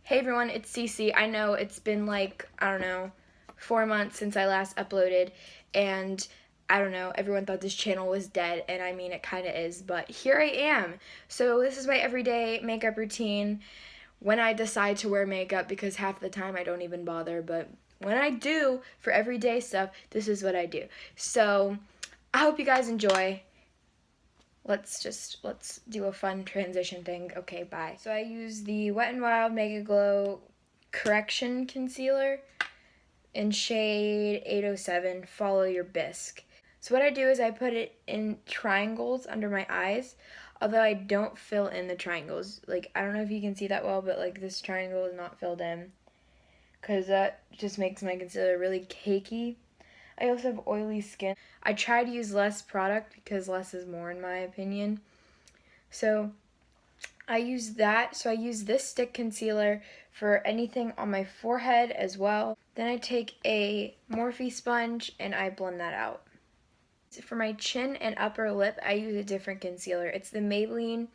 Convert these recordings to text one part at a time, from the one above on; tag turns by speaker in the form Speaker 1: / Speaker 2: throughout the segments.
Speaker 1: Hey everyone, it's Cece. I know it's been like, I don't know, 4 months since I last uploaded, and I don't know, everyone thought this channel was dead, and I mean, it kind of is, but here I am. So this is my everyday makeup routine when I decide to wear makeup, because half the time I don't even bother, but when I do, for everyday stuff, this is what I do. So I hope you guys enjoy. Let's do a fun transition thing. Okay, bye. So I use the Wet n Wild Mega Glow Correction Concealer in shade 807, Follow Your Bisque. So what I do is I put it in triangles under my eyes, although I don't fill in the triangles. Like, I don't know if you can see that well, but like this triangle is not filled in, because that just makes my concealer really cakey. I also have oily skin. I try to use less product because less is more in my opinion. So I use that. So I use this stick concealer for anything on my forehead as well. Then I take a Morphe sponge and I blend that out. For my chin and upper lip, I use a different concealer. It's the Maybelline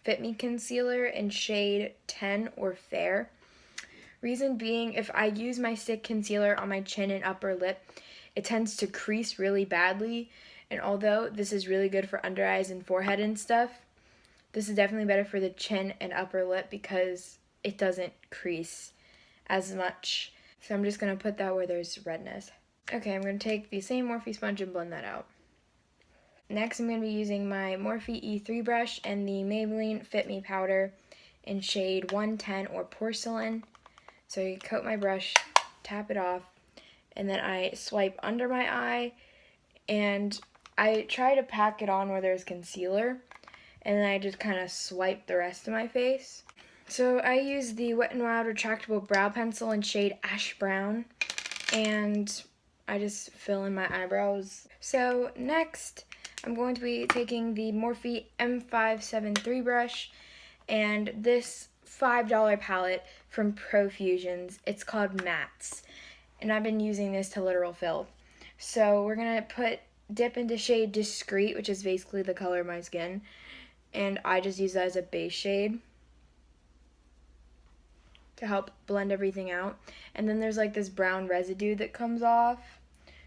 Speaker 1: Fit Me Concealer in shade 10 or Fair. Reason being, if I use my stick concealer on my chin and upper lip, it tends to crease really badly, and although this is really good for under eyes and forehead and stuff, this is definitely better for the chin and upper lip because it doesn't crease as much. So I'm just going to put that where there's redness. Okay, I'm going to take the same Morphe sponge and blend that out. Next, I'm going to be using my Morphe E3 brush and the Maybelline Fit Me powder in shade 110 or Porcelain. So I coat my brush, tap it off, and then I swipe under my eye, and I try to pack it on where there's concealer, and then I just kind of swipe the rest of my face. So I use the Wet n Wild Retractable Brow Pencil in shade Ash Brown, and I just fill in my eyebrows. So next, I'm going to be taking the Morphe M573 brush, and this $5 palette from Profusions. It's called Mattes, and I've been using this to literal fill. So we're gonna dip into shade Discreet, which is basically the color of my skin, and I just use that as a base shade to help blend everything out. And then there's like this brown residue that comes off,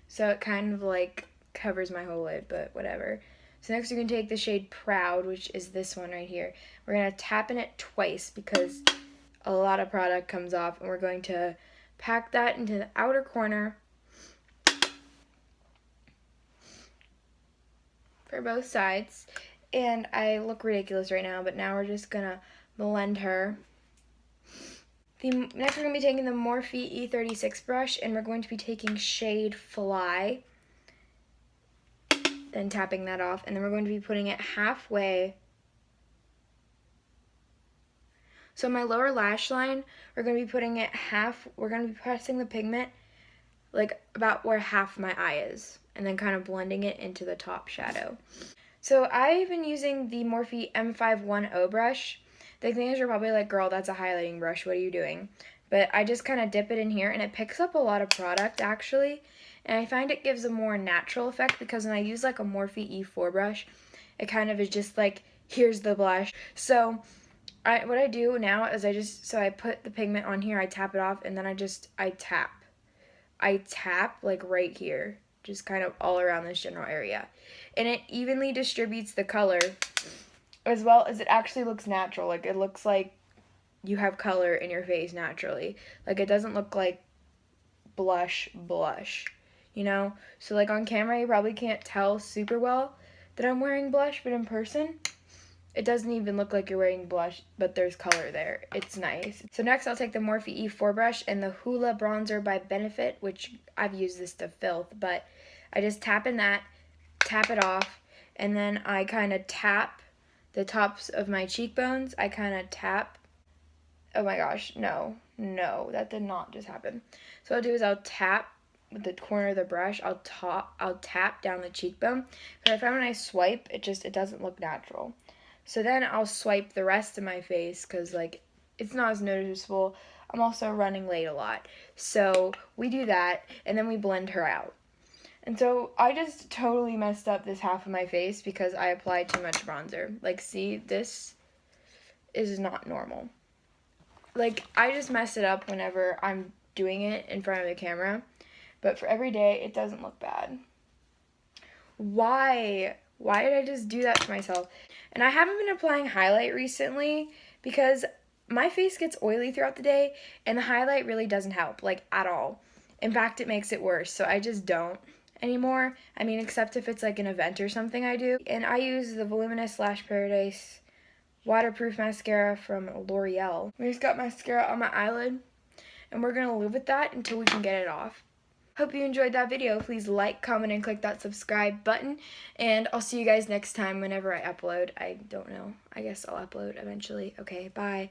Speaker 1: so it kind of like covers my whole lid, but whatever. So next we're going to take the shade Proud, which is this one right here. We're going to tap in it twice because a lot of product comes off, and we're going to pack that into the outer corner for both sides. And I look ridiculous right now, but now we're just going to blend her. Next we're going to be taking the Morphe E36 brush, and we're going to be taking shade Fly, then tapping that off, and then we're going to be putting it halfway. So my lower lash line, we're going to be putting it we're going to be pressing the pigment like about where half my eye is, and then kind of blending it into the top shadow. So I've been using the Morphe M510 brush. The thing is, you're probably like, girl, that's a highlighting brush, what are you doing? But I just kind of dip it in here, and it picks up a lot of product actually, and I find it gives a more natural effect because when I use like a Morphe E4 brush, it kind of is just like, here's the blush. So what I do now is I put the pigment on here, I tap it off, and then I tap like right here, just kind of all around this general area. And it evenly distributes the color, as well as it actually looks natural. Like, it looks like you have color in your face naturally. Like, it doesn't look like blush, you know? So like on camera, you probably can't tell super well that I'm wearing blush, but in person, it doesn't even look like you're wearing blush, but there's color there. It's nice. So next I'll take the Morphe E4 brush and the Hoola Bronzer by Benefit, which I've used this to filth, but I just tap in that, tap it off, and then I kind of tap the tops of my cheekbones. I kind of tap. Oh my gosh, no, that did not just happen. So what I'll do is I'll tap with the corner of the brush. I'll tap down the cheekbone. But I find when I swipe, it doesn't look natural. So then I'll swipe the rest of my face because, like, it's not as noticeable. I'm also running late a lot. So we do that, and then we blend her out. And so I just totally messed up this half of my face because I applied too much bronzer. Like, see, this is not normal. like, I just mess it up whenever I'm doing it in front of the camera. But for every day, it doesn't look bad. Why? Why did I just do that to myself? And I haven't been applying highlight recently because my face gets oily throughout the day, and the highlight really doesn't help, like, at all. In fact, it makes it worse, so I just don't anymore. I mean, except if it's like an event or something I do. And I use the Voluminous Lash Paradise waterproof mascara from L'Oreal. We just got mascara on my eyelid, and we're gonna live with that until we can get it off. Hope you enjoyed that video. Please like, comment, and click that subscribe button. And I'll see you guys next time whenever I upload. I don't know. I guess I'll upload eventually. Okay, bye.